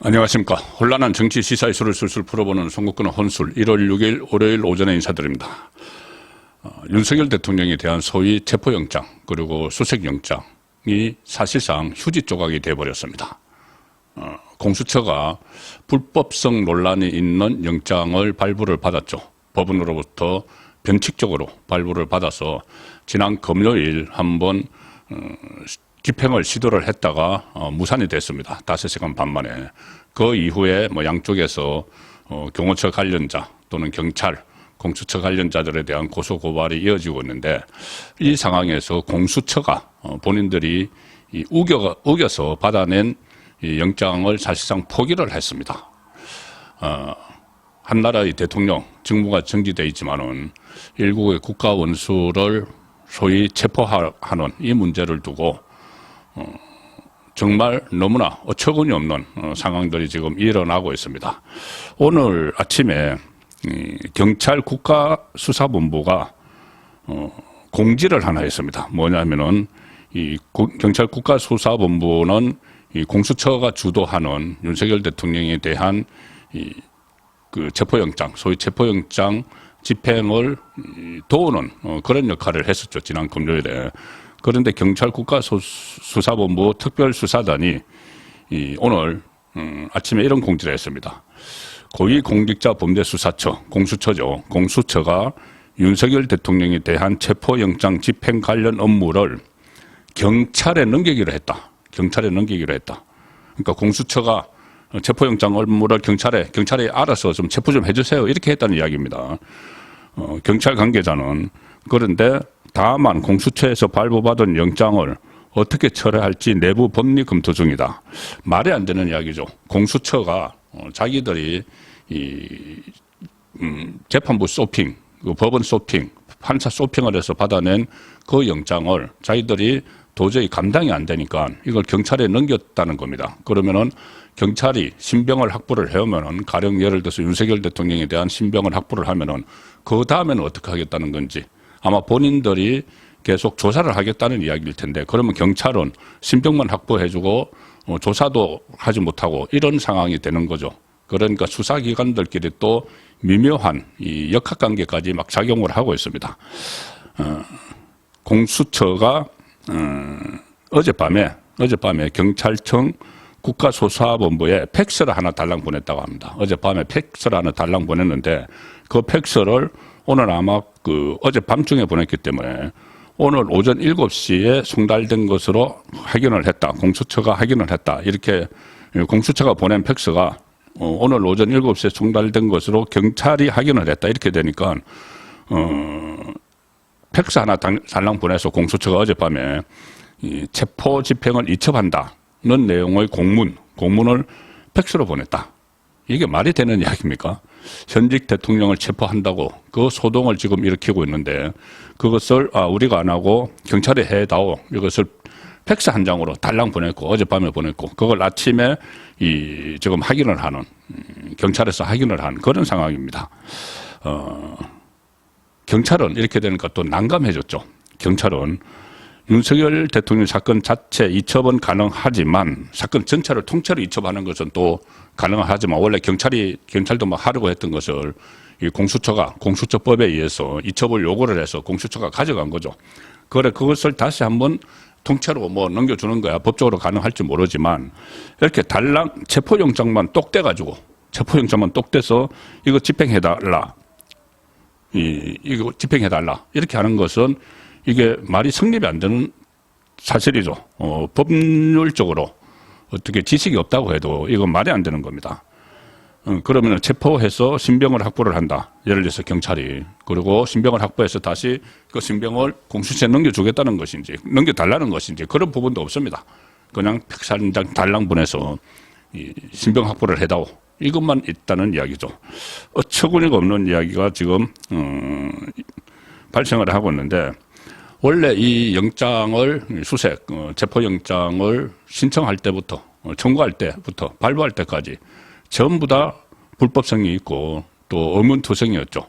안녕하십니까. 혼란한 정치 시사 이슈를 술술 풀어보는 송국근의 혼술 1월 6일 월요일 오전에 인사드립니다. 윤석열 대통령에 대한 소위 체포영장 그리고 수색영장이 사실상 휴지 조각이 돼버렸습니다. 공수처가 불법성 논란이 있는 영장을 발부를 받았죠. 법원으로부터 변칙적으로 발부를 받아서 지난 금요일 한번 집행을 시도를 했다가 무산이 됐습니다. 5시간 반 만에. 그 이후에 양쪽에서 경호처 관련자 또는 경찰, 공수처 관련자들에 대한 고소고발이 이어지고 있는데, 이 상황에서 공수처가 본인들이 우겨서 받아낸 이 영장을 사실상 포기를 했습니다. 한 나라의 대통령 직무가 정지되어 있지만은 일국의 국가 원수를 소위 체포하는 이 문제를 두고 정말 너무나 어처구니 없는 상황들이 지금 일어나고 있습니다. 오늘 아침에 경찰 국가수사본부가 공지를 하나 했습니다. 뭐냐면은 이 경찰 국가수사본부는 이 공수처가 주도하는 윤석열 대통령에 대한 그 체포영장, 소위 체포영장 집행을 도우는 그런 역할을 했었죠. 지난 금요일에. 그런데 경찰 국가수사본부 특별수사단이 오늘 아침에 이런 공지를 했습니다. 고위공직자범죄수사처, 공수처죠. 공수처가 윤석열 대통령에 대한 체포영장 집행 관련 업무를 경찰에 넘기기로 했다. 경찰에 넘기기로 했다. 그러니까 공수처가 체포영장 업무를 경찰에 알아서 좀 체포 좀 해주세요. 이렇게 했다는 이야기입니다. 경찰 관계자는 그런데 다만 공수처에서 발부받은 영장을 어떻게 철회할지 내부 법리 검토 중이다. 말이 안 되는 이야기죠. 공수처가 자기들이 재판부 쇼핑, 법원 쇼핑, 판사 쇼핑을 해서 받아낸 그 영장을 자기들이 도저히 감당이 안 되니까 이걸 경찰에 넘겼다는 겁니다. 그러면은 경찰이 신병을 확보를 해오면은, 가령 예를 들어서 윤석열 대통령에 대한 신병을 확보를 하면은 그 다음에는 어떻게 하겠다는 건지 아마 본인들이 계속 조사를 하겠다는 이야기일 텐데, 그러면 경찰은 신병만 확보해주고 조사도 하지 못하고 이런 상황이 되는 거죠. 그러니까 수사기관들끼리 또 미묘한 이 역학관계까지 막 작용을 하고 있습니다. 공수처가 어젯밤에 경찰청 국가수사본부에 팩스를 하나 달랑 보냈다고 합니다. 어젯밤에 팩스를 하나 달랑 보냈는데, 그 팩스를 오늘 아마 어젯밤중에 보냈기 때문에 오늘 오전 7시에 송달된 것으로 확인을 했다. 공수처가 확인을 했다. 이렇게 공수처가 보낸 팩스가 오늘 오전 7시에 송달된 것으로 경찰이 확인을 했다. 이렇게 되니까 팩스 하나 달랑 보내서 공수처가 어젯밤에 이 체포 집행을 이첩한다는 내용의 공문을 팩스로 보냈다. 이게 말이 되는 이야기입니까? 현직 대통령을 체포한다고 그 소동을 지금 일으키고 있는데, 그것을 우리가 안 하고 경찰에 해다오, 이것을 팩스 한 장으로 달랑 보냈고 어젯밤에 보냈고, 그걸 아침에 지금 확인을 하는, 경찰에서 확인을 한 그런 상황입니다. 경찰은 이렇게 되니까 또 난감해졌죠. 경찰은 윤석열 대통령 사건 자체 이첩은 가능하지만, 사건 전체를 통째로 이첩하는 것은 또 가능하지만, 원래 경찰도 막 하려고 했던 것을 이 공수처가 공수처법에 의해서 이첩을 요구를 해서 공수처가 가져간 거죠. 그것을 다시 한번 통째로 넘겨주는 거야. 법적으로 가능할지 모르지만, 이렇게 달랑 체포영장만 똑 떼가지고, 체포영장만 똑 떼서 이거 집행해달라. 이거 집행해달라. 이렇게 하는 것은 이게 말이 성립이 안 되는 사실이죠. 법률적으로 어떻게 지식이 없다고 해도 이건 말이 안 되는 겁니다. 그러면 체포해서 신병을 확보를 한다. 예를 들어서 경찰이. 그리고 신병을 확보해서 다시 그 신병을 공수처에 넘겨주겠다는 것인지, 넘겨달라는 것인지, 그런 부분도 없습니다. 그냥 팩스 한 장 달랑 보내서 신병 확보를 해다오. 이것만 있다는 이야기죠. 어처구니가 없는 이야기가 지금 발생을 하고 있는데, 원래 이 영장을 체포영장을 신청할 때부터, 청구할 때부터, 발부할 때까지 전부 다 불법성이 있고 또 의문투성이었죠.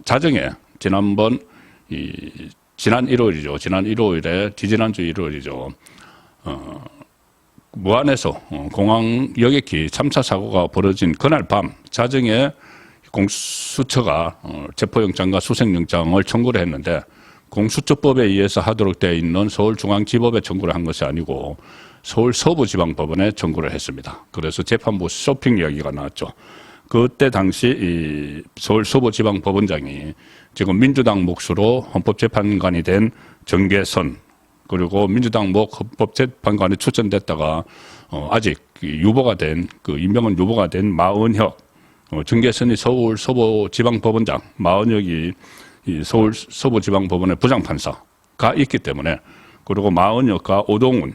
자정에 지난 1월이죠. 지난 1월에, 지지난주 1월이죠. 무안에서 공항 여객기 참사 사고가 벌어진 그날 밤 자정에 공수처가 체포영장과 수색영장을 청구를 했는데 공수처법에 의해서 하도록 되어 있는 서울중앙지법에 청구를 한 것이 아니고 서울 서부지방법원에 청구를 했습니다. 그래서 재판부 쇼핑 이야기가 나왔죠. 그때 당시 이 서울 서부지방법원장이 지금 민주당 몫으로 헌법재판관이 된 정계선 그리고 민주당 몫 헌법재판관에 추천됐다가 아직 유보가 된 그 임명은 유보가 된 마은혁 정계선이 서울 서부지방법원장 마은혁이 이 서울 서부지방법원의 부장판사가 있기 때문에 그리고 마은혁과 오동훈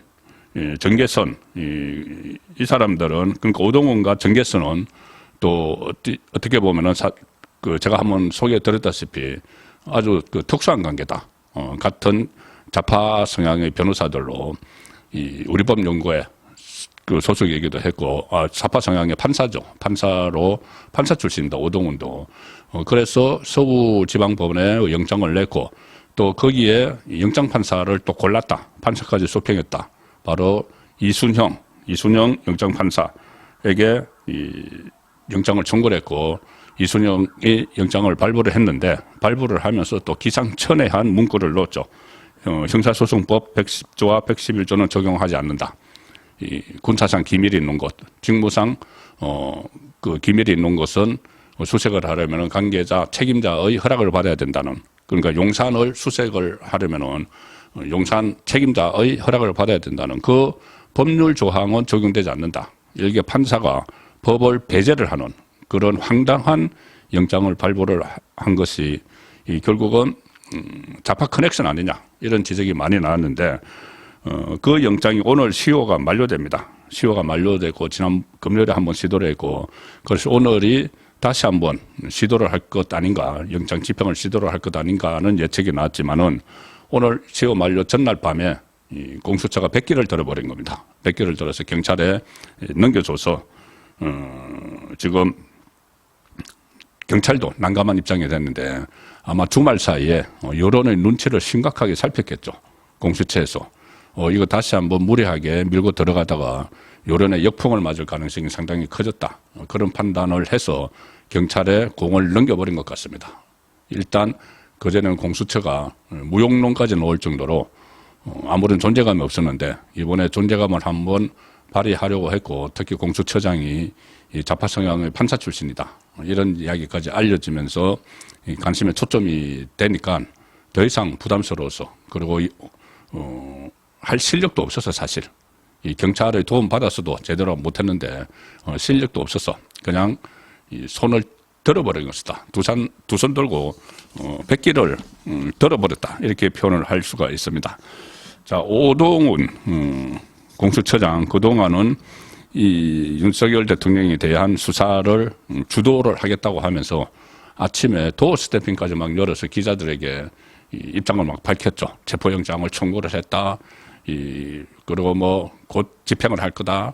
정계선 이 사람들은 그러니까 오동훈과 정계선은 또 어떻게 보면은 그 제가 한번 소개해 드렸다시피 아주 그 특수한 관계다. 같은 좌파 성향의 변호사들로 이 우리법 연구회 그 소속이기도 했고 좌파 성향의 판사죠. 판사 출신입니다. 오동훈도. 그래서 서부지방법원에 영장을 냈고 또 거기에 영장 판사를 또 골랐다. 판사까지 소평했다. 바로 이순형 영장 판사에게 이 영장을 청구를 했고 이순영이 영장을 발부를 했는데 발부를 하면서 또 기상천외한 문구를 넣었죠. 형사소송법 110조와 111조는 적용하지 않는다. 이 군사상 기밀이 있는 것, 직무상 그 기밀이 있는 것은 수색을 하려면 관계자 책임자의 허락을 받아야 된다는. 그러니까 용산을 수색을 하려면은 용산 책임자의 허락을 받아야 된다는 그 법률 조항은 적용되지 않는다. 이렇게 판사가 법을 배제를 하는 그런 황당한 영장을 발부를 한 것이 결국은 좌파 커넥션 아니냐 이런 지적이 많이 나왔는데 그 영장이 오늘 시효가 만료됩니다. 시효가 만료되고 지난 금요일에 한번 시도를 했고 그래서 오늘이 다시 한번 시도를 할 것 아닌가 영장 집행을 시도를 할 것 아닌가는 예측이 나왔지만은 오늘 시효 만료 전날 밤에 이 공수처가 백기를 들어버린 겁니다. 백기를 들어서 경찰에 넘겨줘서 지금 경찰도 난감한 입장이 됐는데 아마 주말 사이에 여론의 눈치를 심각하게 살폈겠죠. 공수처에서. 이거 다시 한번 무리하게 밀고 들어가다가 여론의 역풍을 맞을 가능성이 상당히 커졌다. 그런 판단을 해서 경찰에 공을 넘겨버린 것 같습니다. 일단 그전에는 공수처가 무용론까지 넣을 정도로 아무런 존재감이 없었는데 이번에 존재감을 한번 발휘하려고 했고 특히 공수처장이 좌파 성향의 판사 출신이다. 이런 이야기까지 알려지면서 관심의 초점이 되니까 더 이상 부담스러워서 그리고 할 실력도 없어서 사실 이 경찰의 도움 받았어도 제대로 못했는데 실력도 없어서 그냥 이 손을 들어버린 것이다. 두 손 들고 백기를 들어버렸다. 이렇게 표현을 할 수가 있습니다. 자, 오동훈 공수처장 그동안은 이 윤석열 대통령에 대한 수사를 주도를 하겠다고 하면서 아침에 도어 스태핑까지 막 열어서 기자들에게 입장을 막 밝혔죠. 체포영장을 청구를 했다. 그리고 뭐 곧 집행을 할 거다.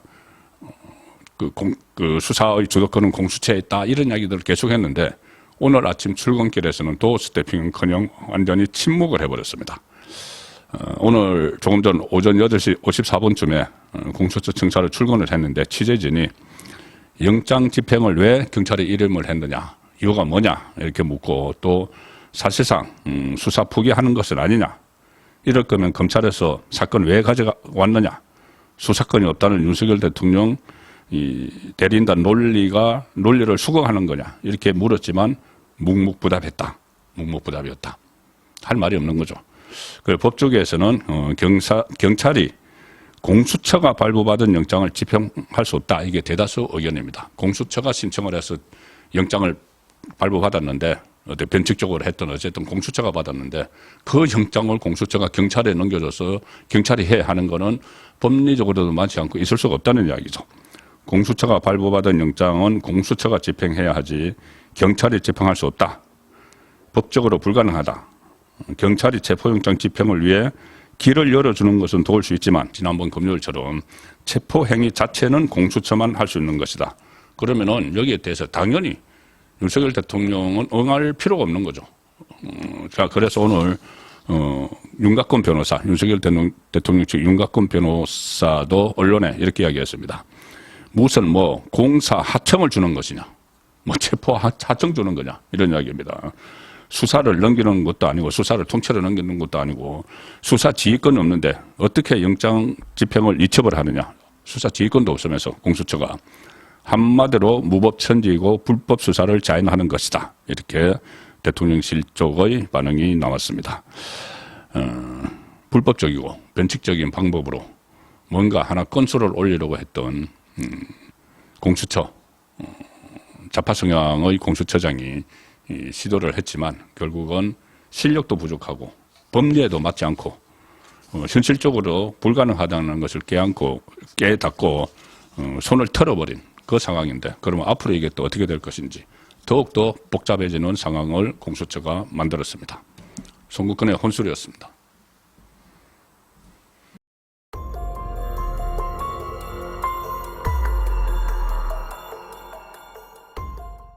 그 수사의 주도권은 공수처에 있다. 이런 이야기들을 계속했는데 오늘 아침 출근길에서는 도어 스태핑은커녕 완전히 침묵을 해버렸습니다. 오늘 조금 전 오전 8시 54분쯤에 공수처 청사를 출근을 했는데 취재진이 영장 집행을 왜 경찰에 이름을 했느냐, 이유가 뭐냐 이렇게 묻고 또 사실상 수사 포기하는 것은 아니냐, 이럴 거면 검찰에서 사건 왜 가져왔느냐, 수사권이 없다는 윤석열 대통령 대리인단 논리를 수긍하는 거냐 이렇게 물었지만 묵묵부답했다. 묵묵부답이었다. 할 말이 없는 거죠. 그 법조계에서는 경찰이 공수처가 발부받은 영장을 집행할 수 없다. 이게 대다수 의견입니다. 공수처가 신청을 해서 영장을 발부받았는데 변칙적으로 했던 어쨌든 공수처가 받았는데 그 영장을 공수처가 경찰에 넘겨줘서 경찰이 해야 하는 거는 법리적으로도 많지 않고 있을 수가 없다는 이야기죠. 공수처가 발부받은 영장은 공수처가 집행해야 하지 경찰이 집행할 수 없다. 법적으로 불가능하다. 경찰이 체포영장 집행을 위해 길을 열어주는 것은 도울 수 있지만 지난번 금요일처럼 체포행위 자체는 공수처만 할 수 있는 것이다. 그러면은 여기에 대해서 당연히 윤석열 대통령은 응할 필요가 없는 거죠. 자, 그래서 오늘 윤곽근 변호사, 윤석열 대통령 측 윤곽근 변호사도 언론에 이렇게 이야기했습니다. 무슨 뭐 공사 하청을 주는 것이냐, 뭐 체포 하청 주는 거냐 이런 이야기입니다. 수사를 넘기는 것도 아니고 수사를 통째로 넘기는 것도 아니고 수사 지휘권이 없는데 어떻게 영장 집행을 이첩을 하느냐. 수사 지휘권도 없으면서 공수처가 한마디로 무법천지이고 불법 수사를 자행하는 것이다. 이렇게 대통령실 쪽의 반응이 나왔습니다. 불법적이고 변칙적인 방법으로 뭔가 하나 건수를 올리려고 했던 공수처, 좌파 성향의 공수처장이 시도를 했지만 결국은 실력도 부족하고 법리에도 맞지 않고 현실적으로 불가능하다는 것을 깨닫고 손을 털어버린 그 상황인데, 그러면 앞으로 이게 또 어떻게 될 것인지 더욱더 복잡해지는 상황을 공수처가 만들었습니다. 송국근의 혼술이었습니다.